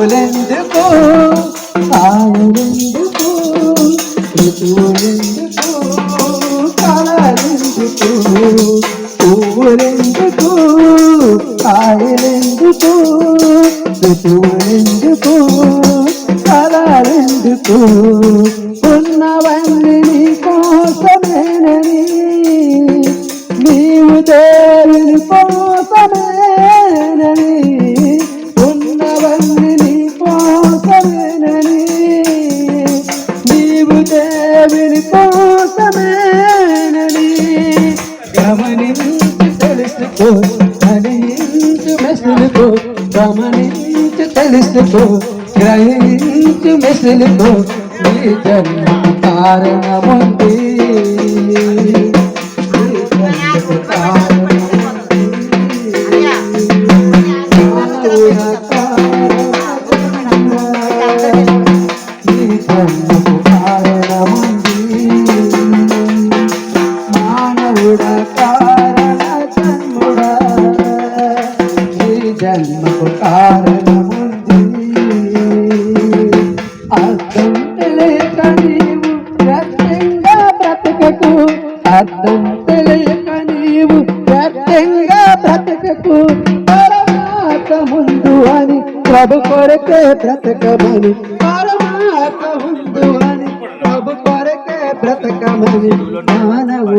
ఋతువులెందుకు ఆయనెందుకు ఋతువులెందుకు కాలాలెందుకు పువ్వులెందుకు ఆయనెందుకు ఋతువులెందుకు కాలాలెందుకు ఉన్నవన్నీ నీ కోసమేనని నీవు దేవుని కోసమేనని ఉన్నవన్నీ నీ కోసమేనని నీవు దేవుని కోసమేనని గమనించి తెలుసుకో గ్రహించు మెసులుకో గమనించి తెలుసుకో గ్రహించు మెసులుకో నీ జన్మకు కారణముంది మానవుడా కారణ జన్ముడా ఈ జన్మకు కారణముంది అర్థం తెలియక నీవు వ్యర్థంగా బ్రతకకు అర్థం తెలియక నీవు వ్యర్థంగా బ్రతకకు పరమాత్మ ముందు అని ప్రభు కొరకే బ్రతకమని పరమాత్మ ముందు అని ప్రభు కొరకే బ్రతకమని మానవు